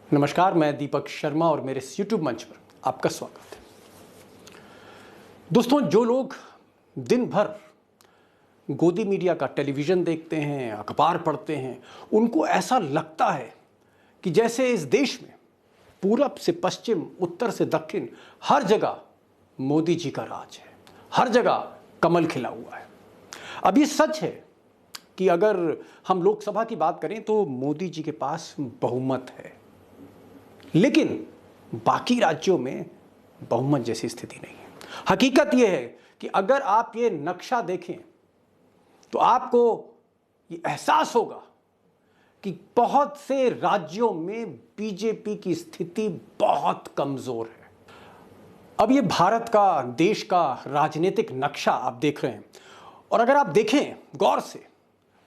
नमस्कार, मैं दीपक शर्मा और मेरे इस YouTube मंच पर आपका स्वागत है। दोस्तों, जो लोग दिन भर गोदी मीडिया का टेलीविज़न देखते हैं, अखबार पढ़ते हैं, उनको ऐसा लगता है कि जैसे इस देश में पूरब से पश्चिम, उत्तर से दक्षिण हर जगह मोदी जी का राज है, हर जगह कमल खिला हुआ है। अब ये सच है कि अगर हम लोकसभा की बात करें तो मोदी जी के पास बहुमत है, लेकिन बाकी राज्यों में बहुमत जैसी स्थिति नहीं है। हकीकत यह है कि अगर आप ये नक्शा देखें तो आपको ये एहसास होगा कि बहुत से राज्यों में बीजेपी की स्थिति बहुत कमजोर है। अब ये भारत का, देश का राजनीतिक नक्शा आप देख रहे हैं, और अगर आप देखें गौर से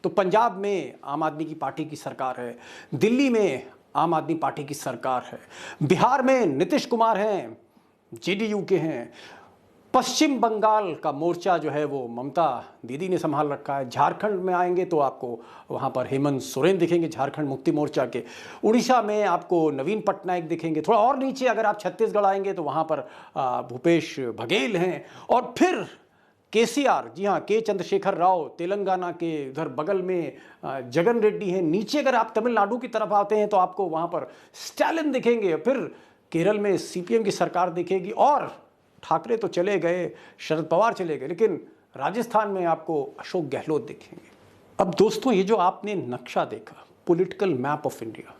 तो पंजाब में आम आदमी की पार्टी की सरकार है, दिल्ली में आम आदमी पार्टी की सरकार है, बिहार में नीतीश कुमार हैं, जेडीयू के हैं, पश्चिम बंगाल का मोर्चा जो है वो ममता दीदी ने संभाल रखा है, झारखंड में आएंगे तो आपको वहाँ पर हेमंत सोरेन दिखेंगे, झारखंड मुक्ति मोर्चा के, उड़ीसा में आपको नवीन पटनायक दिखेंगे, थोड़ा और नीचे अगर आप छत्तीसगढ़ आएंगे तो वहाँ पर भूपेश बघेल हैं, और फिर केसीआर, जी हाँ, के चंद्रशेखर राव तेलंगाना के उधर बगल में जगन रेड्डी हैं। नीचे अगर आप तमिलनाडु की तरफ आते हैं तो आपको वहाँ पर स्टालिन दिखेंगे, फिर केरल में सीपीएम की सरकार दिखेगी, और ठाकरे तो चले गए, शरद पवार चले गए, लेकिन राजस्थान में आपको अशोक गहलोत दिखेंगे। अब दोस्तों, ये जो आपने नक्शा देखा, पॉलिटिकल मैप ऑफ इंडिया,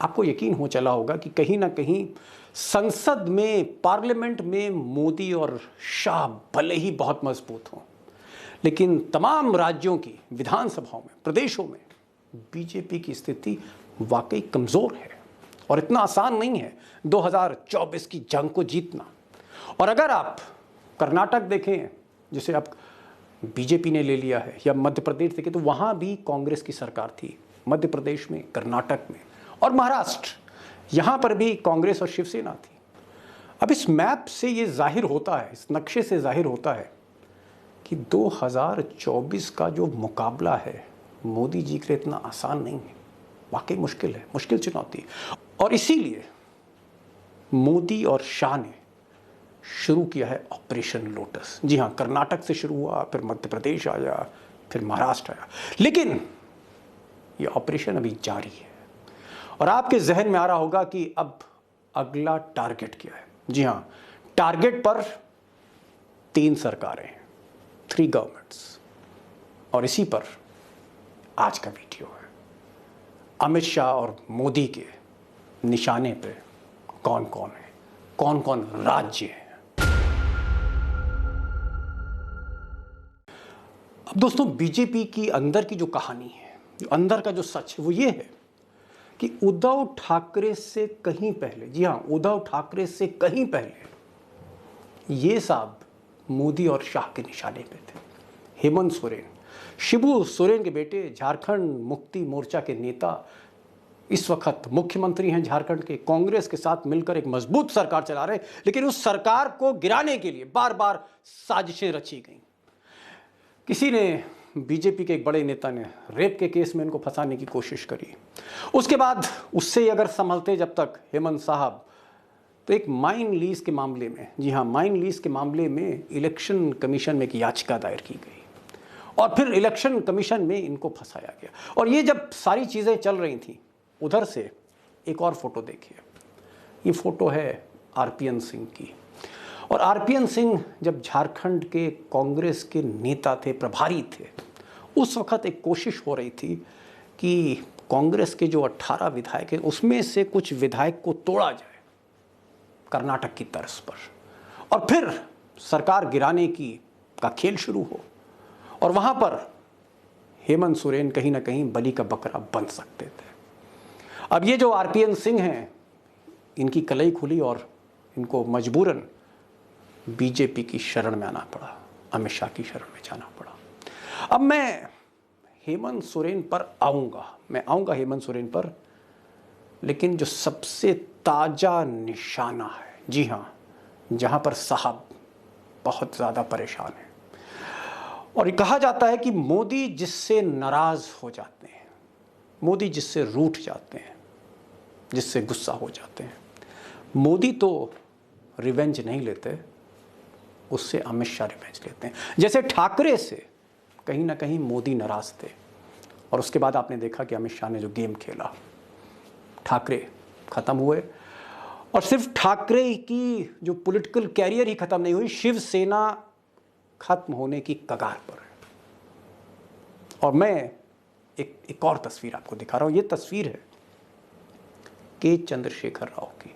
आपको यकीन हो चला होगा कि कहीं ना कहीं संसद में, पार्लियामेंट में मोदी और शाह भले ही बहुत मजबूत हों, लेकिन तमाम राज्यों की विधानसभाओं में, प्रदेशों में बीजेपी की स्थिति वाकई कमज़ोर है, और इतना आसान नहीं है 2024 की जंग को जीतना। और अगर आप कर्नाटक देखें, जिसे अब बीजेपी ने ले लिया है, या मध्य प्रदेश देखें तो वहाँ भी कांग्रेस की सरकार थी, मध्य प्रदेश में, कर्नाटक में, और महाराष्ट्र, यहाँ पर भी कांग्रेस और शिवसेना थी। अब इस मैप से ये जाहिर होता है, इस नक्शे से जाहिर होता है कि 2024 का जो मुकाबला है मोदी जी के लिए इतना आसान नहीं है, वाकई मुश्किल है, मुश्किल चुनौती है। और इसीलिए मोदी और शाह ने शुरू किया है ऑपरेशन लोटस। जी हाँ, कर्नाटक से शुरू हुआ, फिर मध्य प्रदेश आया, फिर महाराष्ट्र आया, लेकिन ये ऑपरेशन अभी जारी है। और आपके जहन में आ रहा होगा कि अब अगला टारगेट क्या है। जी हाँ, टारगेट पर 3 सरकारें हैं, 3 गवर्नमेंट्स, और इसी पर आज का वीडियो है। अमित शाह और मोदी के निशाने पे कौन कौन है, कौन कौन राज्य हैं। अब दोस्तों, बीजेपी की अंदर की जो कहानी है, जो अंदर का जो सच है, वो ये है कि उद्धव ठाकरे से कहीं पहले, जी हाँ, उद्धव ठाकरे से कहीं पहले ये साहब मोदी और शाह के निशाने पे थे। हेमंत सोरेन, शिबू सोरेन के बेटे, झारखंड मुक्ति मोर्चा के नेता, इस वक्त मुख्यमंत्री हैं झारखंड के, कांग्रेस के साथ मिलकर एक मजबूत सरकार चला रहे, लेकिन उस सरकार को गिराने के लिए बार बार साजिशें रची गई। किसी ने, बीजेपी के एक बड़े नेता ने रेप के केस में इनको फंसाने की कोशिश करी। उसके बाद उससे अगर संभलते जब तक हेमंत साहब, तो एक माइन लीज के मामले में, जी हाँ, माइन लीज के मामले में इलेक्शन कमीशन में एक याचिका दायर की गई, और फिर इलेक्शन कमीशन में इनको फंसाया गया। और ये जब सारी चीज़ें चल रही थी, उधर से एक और फोटो देखिए, ये फोटो है आरपीएन सिंह की। और आरपीएन सिंह जब झारखंड के कांग्रेस के नेता थे, प्रभारी थे, उस वक्त एक कोशिश हो रही थी कि कांग्रेस के जो 18 विधायक हैं उसमें से कुछ विधायक को तोड़ा जाए कर्नाटक की तर्ज पर, और फिर सरकार गिराने का खेल शुरू हो, और वहाँ पर हेमंत सोरेन कहीं ना कहीं बलि का बकरा बन सकते थे। अब ये जो आरपीएन सिंह हैं, इनकी कलई खुली और इनको मजबूरन बीजेपी की शरण में आना पड़ा, अमित शाह की शरण में जाना पड़ा। अब मैं हेमंत सोरेन पर आऊँगा हेमंत सोरेन पर, लेकिन जो सबसे ताज़ा निशाना है, जी हाँ, जहाँ पर साहब बहुत ज़्यादा परेशान है, और ये कहा जाता है कि मोदी जिससे नाराज़ हो जाते हैं, मोदी जिससे रूठ जाते हैं, जिससे गुस्सा हो जाते हैं। मोदी तो रिवेंज नहीं लेते, उससे अमित शाह रिवेंज लेते हैं। जैसे ठाकरे से कहीं ना कहीं मोदी नाराज थे, और उसके बाद आपने देखा कि अमित शाह ने जो गेम खेला, ठाकरे खत्म हुए। और सिर्फ ठाकरे की जो पॉलिटिकल कैरियर ही खत्म नहीं हुई, शिवसेना खत्म होने की कगार पर है। और मैं एक और तस्वीर आपको दिखा रहा हूं। ये तस्वीर है के चंद्रशेखर राव की।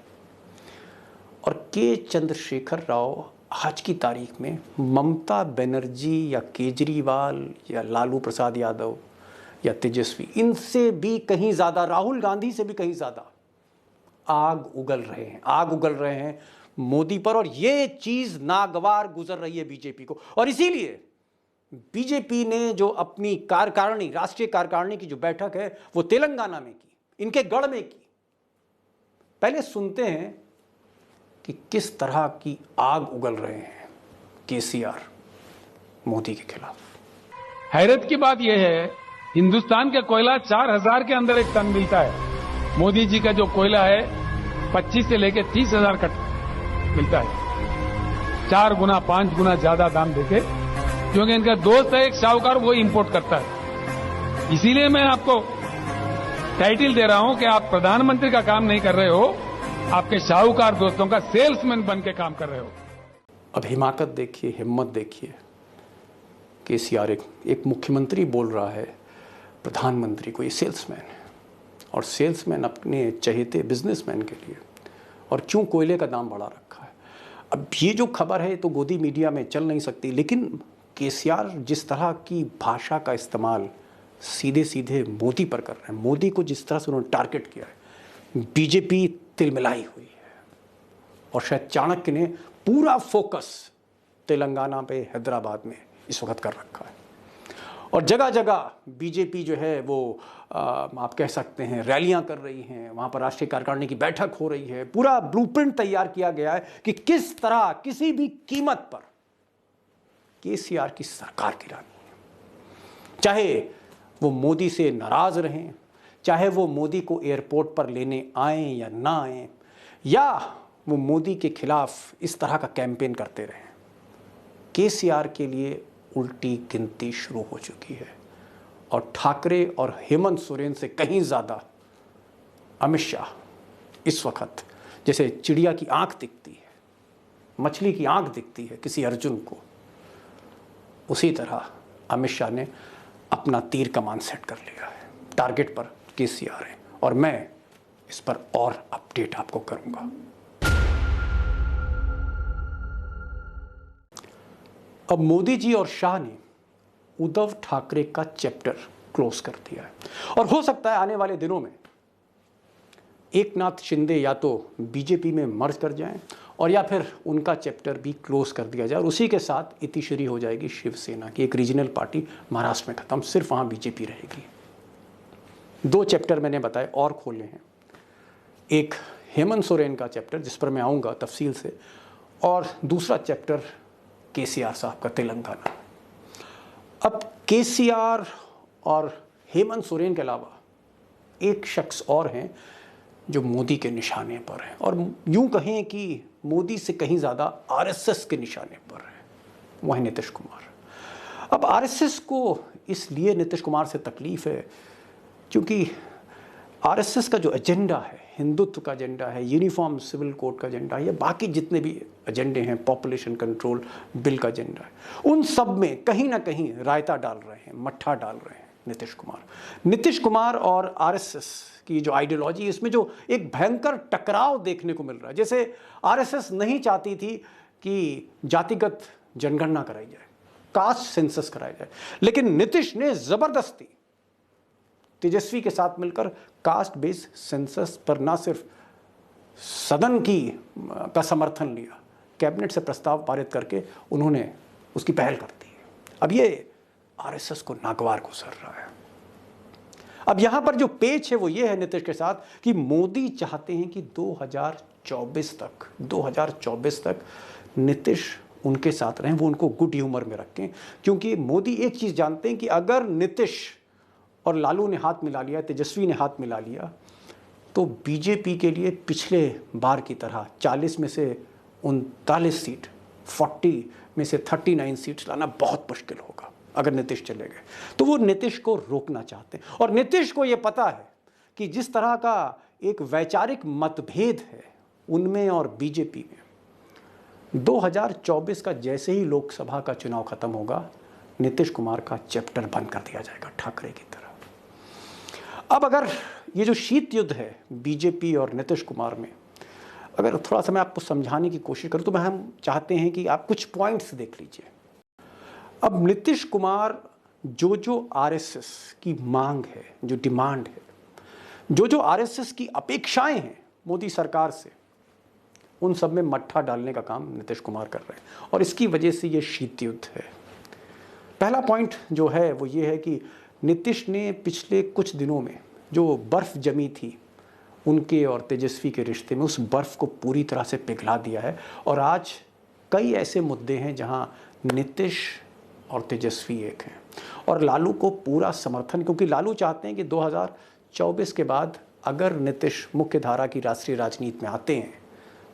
और के चंद्रशेखर राव आज की तारीख में ममता बनर्जी या केजरीवाल या लालू प्रसाद यादव या तेजस्वी, इनसे भी कहीं ज़्यादा, राहुल गांधी से भी कहीं ज़्यादा आग उगल रहे हैं मोदी पर। और ये चीज़ नागवार गुजर रही है बीजेपी को। और इसीलिए बीजेपी ने जो अपनी कार्यकारिणी, राष्ट्रीय कार्यकारिणी की जो बैठक है वो तेलंगाना में की, इनके गढ़ में की। पहले सुनते हैं कि किस तरह की आग उगल रहे हैं केसीआर मोदी के खिलाफ। हैरत की बात यह है, हिंदुस्तान का कोयला 4000 के अंदर एक टन मिलता है। मोदी जी का जो कोयला है 25 से लेकर 30,000 का मिलता है। 4 गुना 5 गुना ज्यादा दाम देके, क्योंकि इनका दोस्त है एक साहूकार, वो इंपोर्ट करता है। इसीलिए मैं आपको टाइटल दे रहा हूं कि आप प्रधानमंत्री का काम नहीं कर रहे हो, आपके शाहूकार दोस्तों का सेल्समैन बन के काम कर रहे हो। अब हिमाकत देखिए, हिम्मत देखिए। केसीआर एक मुख्यमंत्री बोल रहा है प्रधानमंत्री को ये सेल्समैन है, और सेल्समैन अपने चहेते बिजनेसमैन के लिए। और क्यों कोयले का दाम बढ़ा रखा है। अब ये जो खबर है तो गोदी मीडिया में चल नहीं सकती, लेकिन केसीआर जिस तरह की भाषा का इस्तेमाल सीधे सीधे मोदी पर कर रहे हैं, मोदी को जिस तरह से उन्होंने टारगेट किया है, बीजेपी तिलमिलाई हुई है। और शायद चाणक्य ने पूरा फोकस तेलंगाना पे, हैदराबाद में इस वक्त कर रखा है। और जगह जगह बीजेपी जो है वो आप कह सकते हैं रैलियां कर रही हैं, वहाँ पर राष्ट्रीय कार्यकारिणी की बैठक हो रही है। पूरा ब्लूप्रिंट तैयार किया गया है कि किस तरह किसी भी कीमत पर केसीआर की सरकार गिरानी है। चाहे वो मोदी से नाराज रहें, चाहे वो मोदी को एयरपोर्ट पर लेने आएं या ना आएं, या वो मोदी के खिलाफ इस तरह का कैंपेन करते रहें, केसीआर के लिए उल्टी गिनती शुरू हो चुकी है। और ठाकरे और हेमंत सोरेन से कहीं ज़्यादा अमित शाह इस वक्त, जैसे चिड़िया की आंख दिखती है, मछली की आंख दिखती है किसी अर्जुन को, उसी तरह अमित शाह ने अपना तीर कमान सेट कर लिया है। टारगेट पर केसीआर है, और मैं इस पर और अपडेट आपको करूंगा। अब मोदी जी और शाह ने उद्धव ठाकरे का चैप्टर क्लोज कर दिया है, और हो सकता है आने वाले दिनों में एकनाथ शिंदे या तो बीजेपी में मर्ज कर जाएं, और या फिर उनका चैप्टर भी क्लोज कर दिया जाए। और उसी के साथ इतिश्री हो जाएगी शिवसेना की, एक रीजनल पार्टी महाराष्ट्र में खत्म, सिर्फ वहाँ बीजेपी रहेगी। 2 चैप्टर मैंने बताए और खोले हैं, एक हेमंत सोरेन का चैप्टर जिस पर मैं आऊँगा तफसील से, और दूसरा चैप्टर केसीआर साहब का तेलंगाना। अब केसीआर और हेमंत सोरेन के अलावा एक शख्स और हैं जो मोदी के निशाने पर है, और यूं कहें कि मोदी से कहीं ज़्यादा आरएसएस के निशाने पर है, वह है नीतीश कुमार। अब आरएसएस को इसलिए नीतीश कुमार से तकलीफ है क्योंकि आरएसएस का जो एजेंडा है, हिंदुत्व का एजेंडा है, यूनिफॉर्म सिविल कोड का एजेंडा है, या बाकी जितने भी एजेंडे हैं, पॉपुलेशन कंट्रोल बिल का एजेंडा है, उन सब में कहीं ना कहीं रायता डाल रहे हैं, मट्ठा डाल रहे हैं नीतीश कुमार और आरएसएस की जो आइडियोलॉजी, इसमें जो एक भयंकर टकराव देखने को मिल रहा है। जैसे आरएसएस नहीं चाहती थी कि जातिगत जनगणना कराई जाए, कास्ट सेंसस कराया जाए, लेकिन नीतीश ने जबरदस्ती तेजस्वी के साथ मिलकर कास्ट बेस्ड सेंसस पर ना सिर्फ सदन का समर्थन लिया, कैबिनेट से प्रस्ताव पारित करके उन्होंने उसकी पहल कर दी। अब ये आरएसएस को नागवार गुजर रहा है। अब यहां पर जो पेच है वो ये है नीतीश के साथ कि मोदी चाहते हैं कि 2024 तक नीतीश उनके साथ रहें, वो उनको गुड ह्यूमर में रखें। क्योंकि मोदी एक चीज़ जानते हैं कि अगर नीतीश और लालू ने हाथ मिला लिया, तेजस्वी ने हाथ मिला लिया, तो बीजेपी के लिए पिछले बार की तरह 40 में से 39 सीट, 40 में से 39 सीट्स लाना बहुत मुश्किल होगा अगर नीतीश चले गए। तो वो नीतीश को रोकना चाहते हैं और नीतीश को ये पता है कि जिस तरह का एक वैचारिक मतभेद है उनमें और बीजेपी में, 2024 का जैसे ही लोकसभा का चुनाव खत्म होगा, नीतीश कुमार का चैप्टर बंद कर दिया जाएगा ठाकरे की तरह। अब अगर ये जो शीत युद्ध है बीजेपी और नीतीश कुमार में, अगर थोड़ा सा मैं आपको समझाने की कोशिश करूं तो हम चाहते हैं कि आप कुछ पॉइंट्स देख लीजिए। अब नीतीश कुमार जो आरएसएस की मांग है, जो डिमांड है, जो आरएसएस की अपेक्षाएं हैं मोदी सरकार से, उन सब में मट्ठा डालने का काम नीतीश कुमार कर रहे हैं और इसकी वजह से ये शीत युद्ध है। पहला पॉइंट जो है वो ये है कि नीतीश ने पिछले कुछ दिनों में जो बर्फ जमी थी उनके और तेजस्वी के रिश्ते में, उस बर्फ को पूरी तरह से पिघला दिया है और आज कई ऐसे मुद्दे हैं जहां नीतीश और तेजस्वी एक हैं और लालू को पूरा समर्थन, क्योंकि लालू चाहते हैं कि 2024 के बाद अगर नीतीश मुख्य धारा की राष्ट्रीय राजनीति में आते हैं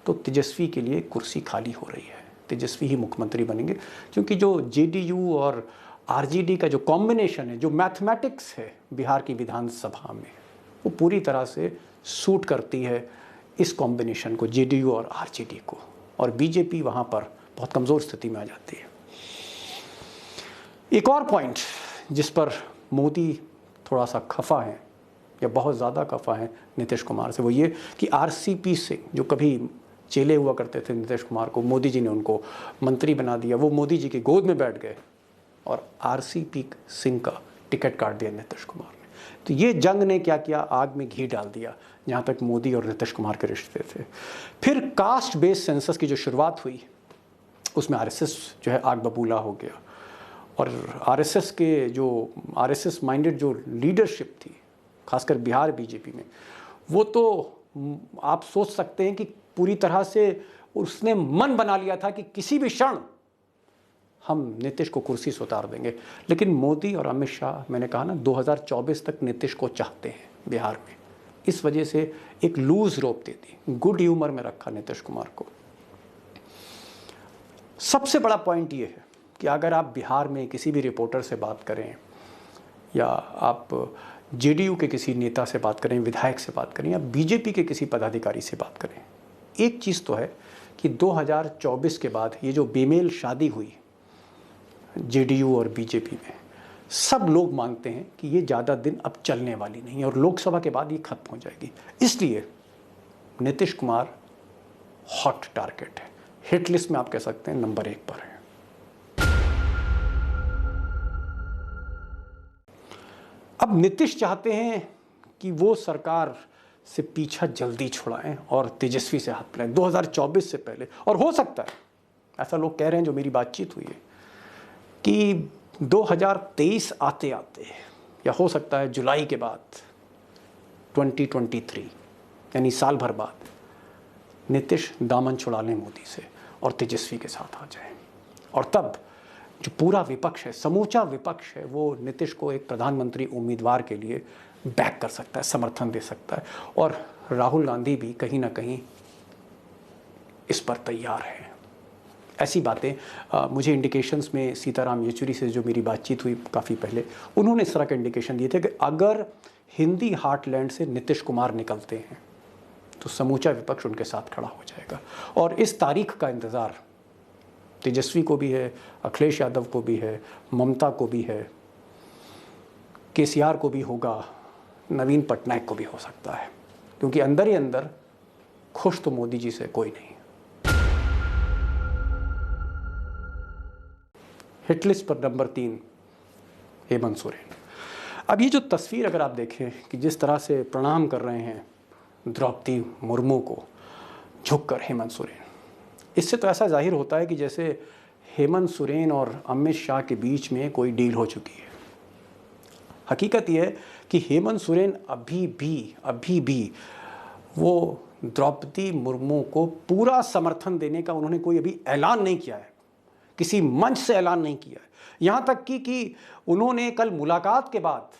तो तेजस्वी के लिए कुर्सी खाली हो रही है, तेजस्वी ही मुख्यमंत्री बनेंगे, क्योंकि जो जेडीयू और आरजेडी का जो कॉम्बिनेशन है, जो मैथमेटिक्स है बिहार की विधानसभा में, वो पूरी तरह से सूट करती है इस कॉम्बिनेशन को, जेडीयू और आरजेडी को, और बीजेपी वहाँ पर बहुत कमज़ोर स्थिति में आ जाती है। एक और पॉइंट जिस पर मोदी थोड़ा सा खफा है या बहुत ज़्यादा खफा है नीतीश कुमार से, वो ये कि आरसीपी सिंह जो कभी चेले हुआ करते थे नीतीश कुमार को, मोदी जी ने उनको मंत्री बना दिया, वो मोदी जी की गोद में बैठ गए और आरसीपी सिंह का टिकट काट दिया नीतीश कुमार ने। तो ये जंग ने क्या किया, आग में घी डाल दिया जहाँ तक मोदी और नीतीश कुमार के रिश्ते थे। फिर कास्ट बेस्ड सेंसस की जो शुरुआत हुई उसमें आरएसएस जो है आग बबूला हो गया और आरएसएस माइंडेड जो लीडरशिप थी खासकर बिहार बीजेपी में, वो तो आप सोच सकते हैं कि पूरी तरह से उसने मन बना लिया था कि किसी भी क्षण हम नीतीश को कुर्सी से उतार देंगे। लेकिन मोदी और अमित शाह, मैंने कहा ना, 2024 तक नीतीश को चाहते हैं बिहार में, इस वजह से एक लूज रोप दे दी, गुड ह्यूमर में रखा नीतीश कुमार को। सबसे बड़ा पॉइंट ये है कि अगर आप बिहार में किसी भी रिपोर्टर से बात करें या आप जेडीयू के किसी नेता से बात करें, विधायक से बात करें या बीजेपी के किसी पदाधिकारी से बात करें, एक चीज़ तो है कि 2024 के बाद ये जो बेमेल शादी हुई जेडीयू और बीजेपी में, सब लोग मानते हैं कि ये ज़्यादा दिन अब चलने वाली नहीं है और लोकसभा के बाद ये खत्म हो जाएगी। इसलिए नीतीश कुमार हॉट टारगेट है, हिट लिस्ट में आप कह सकते हैं नंबर 1 पर है। अब नीतीश चाहते हैं कि वो सरकार से पीछा जल्दी छुड़ाएं और तेजस्वी से हाथ मिलाएं 2024 से पहले, और हो सकता है, ऐसा लोग कह रहे हैं जो मेरी बातचीत हुई है, कि 2023 आते आते या हो सकता है जुलाई के बाद 2023 यानी साल भर बाद नीतीश दामन छुड़ा लें मोदी से और तेजस्वी के साथ आ जाए, और तब जो पूरा विपक्ष है, समूचा विपक्ष है, वो नीतीश को एक प्रधानमंत्री उम्मीदवार के लिए बैक कर सकता है, समर्थन दे सकता है, और राहुल गांधी भी कहीं ना कहीं इस पर तैयार है। ऐसी बातें मुझे इंडिकेशंस में सीताराम येचुरी से जो मेरी बातचीत हुई काफ़ी पहले, उन्होंने इस तरह के इंडिकेशन दिए थे कि अगर हिंदी हार्टलैंड से नीतीश कुमार निकलते हैं तो समूचा विपक्ष उनके साथ खड़ा हो जाएगा, और इस तारीख का इंतज़ार तेजस्वी को भी है, अखिलेश यादव को भी है, ममता को भी है, केसीआर को भी होगा, नवीन पटनायक को भी हो सकता है, क्योंकि अंदर ही अंदर खुश तो मोदी जी से कोई नहीं। हिटलिस्ट पर नंबर 3 हेमंत सोरेन। अब ये जो तस्वीर अगर आप देखें कि जिस तरह से प्रणाम कर रहे हैं द्रौपदी मुर्मू को झुककर हेमंत सोरेन, इससे तो ऐसा जाहिर होता है कि जैसे हेमंत सोरेन और अमित शाह के बीच में कोई डील हो चुकी है। हकीकत यह है कि हेमंत सोरेन अभी भी वो द्रौपदी मुर्मू को पूरा समर्थन देने का उन्होंने कोई अभी ऐलान नहीं किया है, किसी मंच से ऐलान नहीं किया है। यहाँ तक कि उन्होंने कल मुलाकात के बाद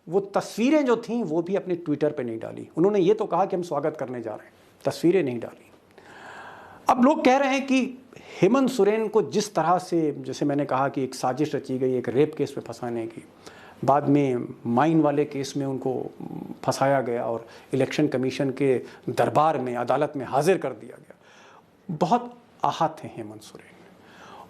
वो तस्वीरें जो थीं वो भी अपने ट्विटर पे नहीं डाली। उन्होंने ये तो कहा कि हम स्वागत करने जा रहे हैं, तस्वीरें नहीं डाली। अब लोग कह रहे हैं कि हेमंत सोरेन को जिस तरह से, जैसे मैंने कहा कि एक साजिश रची गई एक रेप केस में फंसाने की, बाद में माइन वाले केस में उनको फंसाया गया और इलेक्शन कमीशन के दरबार में, अदालत में हाजिर कर दिया गया। बहुत आहत हैं हेमंत सोरेन।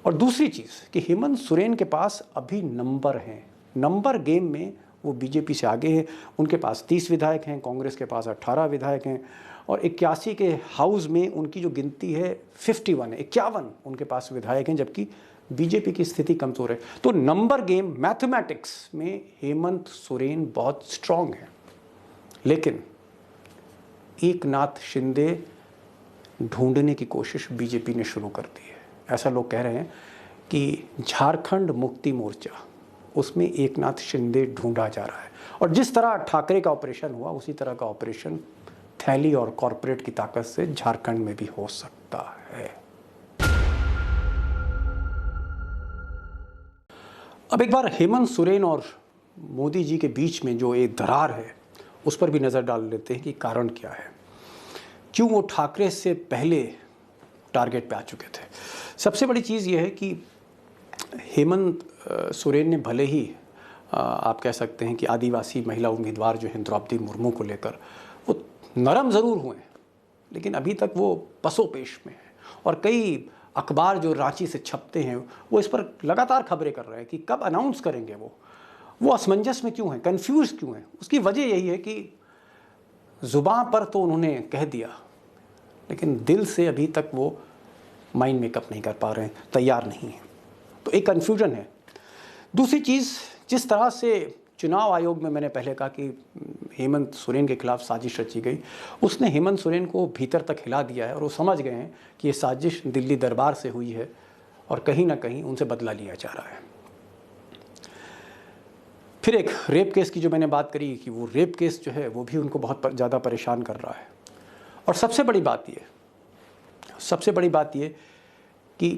और दूसरी चीज़ कि हेमंत सोरेन के पास अभी नंबर हैं, नंबर गेम में वो बीजेपी से आगे हैं। उनके पास 30 विधायक हैं, कांग्रेस के पास 18 विधायक हैं और 81 के हाउस में उनकी जो गिनती है 51 है, 51 उनके पास विधायक हैं, जबकि बीजेपी की स्थिति कमज़ोर है। तो नंबर गेम, मैथमेटिक्स में हेमंत सोरेन बहुत स्ट्रांग है। लेकिन एकनाथ शिंदे ढूंढने की कोशिश बीजेपी ने शुरू कर दी है। ऐसा लोग कह रहे हैं कि झारखंड मुक्ति मोर्चा, उसमें एकनाथ शिंदे ढूंढा जा रहा है। और जिस तरह ठाकरे का ऑपरेशन हुआ, उसी तरह का ऑपरेशन थैली और कॉरपोरेट की ताकत से झारखंड में भी हो सकता है। अब एक बार हेमंत सोरेन और मोदी जी के बीच में जो एक दरार है, उस पर भी नज़र डाल लेते हैं कि कारण क्या है, क्यों वो ठाकरे से पहले टारगेट पे आ चुके थे। सबसे बड़ी चीज़ ये है कि हेमंत सोरेन ने भले ही आप कह सकते हैं कि आदिवासी महिला उम्मीदवार जो हैं द्रौपदी मुर्मू को लेकर वो नरम ज़रूर हुए, लेकिन अभी तक वो पसोपेश में है। और कई अखबार जो रांची से छपते हैं वो इस पर लगातार खबरें कर रहे हैं कि कब अनाउंस करेंगे। वो असमंजस में क्यों हैं, कन्फ्यूज़ क्यों हैं। उसकी वजह यही है कि ज़ुबान पर तो उन्होंने कह दिया, लेकिन दिल से अभी तक वो माइंड मेकअप नहीं कर पा रहे हैं, तैयार नहीं हैं। तो एक कन्फ्यूजन है। दूसरी चीज़, जिस तरह से चुनाव आयोग में मैंने पहले कहा कि हेमंत सोरेन के खिलाफ साजिश रची गई, उसने हेमंत सोरेन को भीतर तक हिला दिया है और वो समझ गए हैं कि ये साजिश दिल्ली दरबार से हुई है और कहीं ना कहीं उनसे बदला लिया जा रहा है। फिर एक रेप केस की जो मैंने बात करी कि वो रेप केस जो है वो भी उनको बहुत ज़्यादा परेशान कर रहा है। और सबसे बड़ी बात ये कि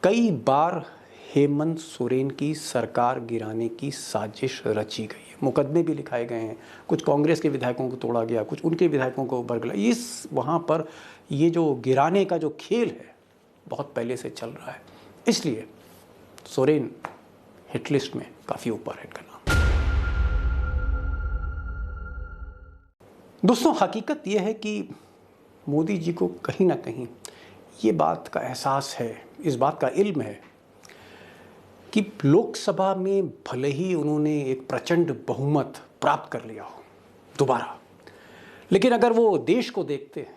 कई बार हेमंत सोरेन की सरकार गिराने की साजिश रची गई है। मुकदमे भी लिखाए गए हैं, कुछ कांग्रेस के विधायकों को तोड़ा गया, कुछ उनके विधायकों को बरगला। इस वहाँ पर ये जो गिराने का जो खेल है बहुत पहले से चल रहा है, इसलिए सोरेन हिटलिस्ट में काफ़ी ऊपर है इनका नाम। दोस्तों, हकीकत यह है कि मोदी जी को कहीं ना कहीं ये बात का एहसास है, इस बात का इल्म है कि लोकसभा में भले ही उन्होंने एक प्रचंड बहुमत प्राप्त कर लिया हो दोबारा, लेकिन अगर वो देश को देखते हैं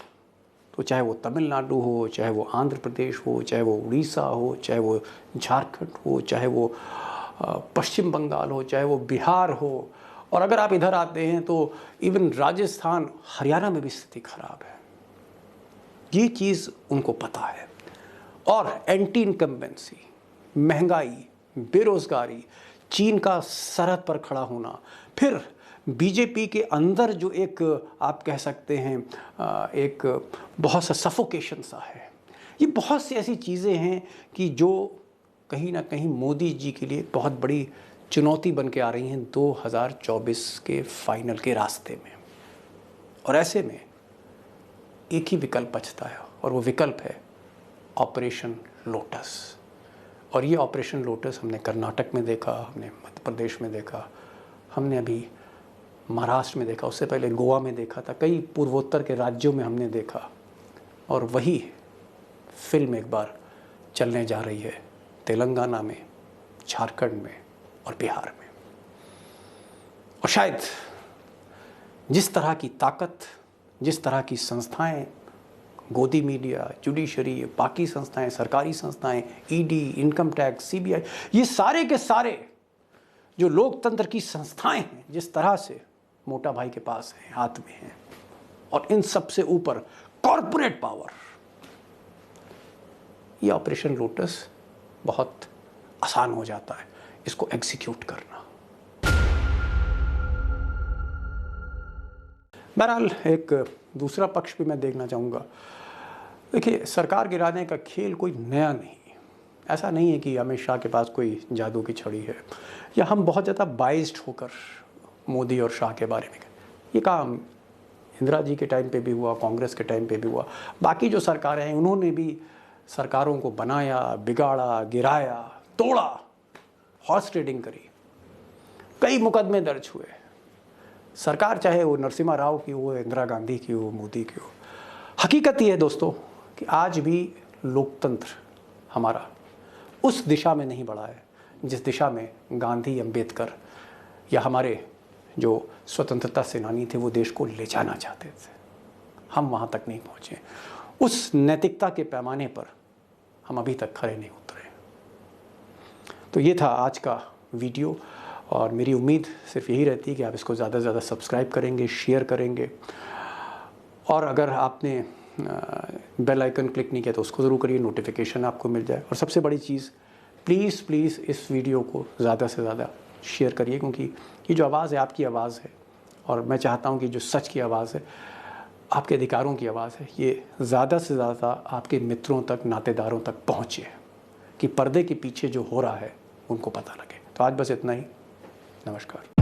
तो चाहे वो तमिलनाडु हो, चाहे वो आंध्र प्रदेश हो, चाहे वो उड़ीसा हो, चाहे वो झारखंड हो, चाहे वो पश्चिम बंगाल हो, चाहे वो बिहार हो, और अगर आप इधर आते हैं तो इवन राजस्थान, हरियाणा में भी स्थिति खराब है। ये चीज़ उनको पता है। और एंटी इनकम्बेंसी, महंगाई, बेरोजगारी, चीन का सरहद पर खड़ा होना, फिर बीजेपी के अंदर जो एक आप कह सकते हैं एक बहुत सा सफोकेशन सा है, ये बहुत सी ऐसी चीज़ें हैं कि जो कहीं ना कहीं मोदी जी के लिए बहुत बड़ी चुनौती बन के आ रही हैं 2024 के फाइनल के रास्ते में। और ऐसे में एक ही विकल्प बचता है और वो विकल्प है ऑपरेशन लोटस। और ये ऑपरेशन लोटस हमने कर्नाटक में देखा, हमने मध्य प्रदेश में देखा, हमने अभी महाराष्ट्र में देखा, उससे पहले गोवा में देखा था, कई पूर्वोत्तर के राज्यों में हमने देखा। और वही फिल्म एक बार चलने जा रही है तेलंगाना में, झारखंड में और बिहार में। और शायद जिस तरह की ताकत, जिस तरह की संस्थाएं, गोदी मीडिया, जुडिशरी, बाकी संस्थाएं, सरकारी संस्थाएं, ईडी, इनकम टैक्स, सीबीआई, ये सारे के सारे जो लोकतंत्र की संस्थाएं हैं, जिस तरह से मोटा भाई के पास है, हाथ में है, और इन सब से ऊपर कॉरपोरेट पावर, ये ऑपरेशन लोटस बहुत आसान हो जाता है इसको एग्जीक्यूट करना। बहरहाल एक दूसरा पक्ष भी मैं देखना चाहूँगा। देखिए, सरकार गिराने का खेल कोई नया नहीं, ऐसा नहीं है कि अमित शाह के पास कोई जादू की छड़ी है या हम बहुत ज़्यादा बाइस्ड होकर मोदी और शाह के बारे में। ये काम इंदिरा जी के टाइम पे भी हुआ, कांग्रेस के टाइम पे भी हुआ, बाकी जो सरकारें हैं उन्होंने भी सरकारों को बनाया, बिगाड़ा, गिराया, तोड़ा, हॉर्स ट्रेडिंग करी, कई मुकदमे दर्ज हुए। सरकार चाहे वो नरसिम्हा राव की हो, इंदिरा गांधी की हो, मोदी की हो। हकीकत ये है दोस्तों कि आज भी लोकतंत्र हमारा उस दिशा में नहीं बढ़ा है जिस दिशा में गांधी, अंबेडकर या हमारे जो स्वतंत्रता सेनानी थे वो देश को ले जाना चाहते थे। हम वहाँ तक नहीं पहुँचे। उस नैतिकता के पैमाने पर हम अभी तक खरे नहीं उतरे। तो ये था आज का वीडियो, और मेरी उम्मीद सिर्फ यही रहती है कि आप इसको ज़्यादा से ज़्यादा सब्सक्राइब करेंगे, शेयर करेंगे, और अगर आपने बेल आइकन क्लिक नहीं किया तो उसको ज़रूर करिए, नोटिफिकेशन आपको मिल जाए। और सबसे बड़ी चीज़, प्लीज़ इस वीडियो को ज़्यादा से ज़्यादा शेयर करिए, क्योंकि ये जो आवाज़ है आपकी आवाज़ है, और मैं चाहता हूँ कि जो सच की आवाज़ है, आपके अधिकारों की आवाज़ है, ये ज़्यादा से ज़्यादा आपके मित्रों तक, नातेदारों तक पहुँचे, कि पर्दे के पीछे जो हो रहा है उनको पता लगे। तो आज बस इतना ही। नमस्कार।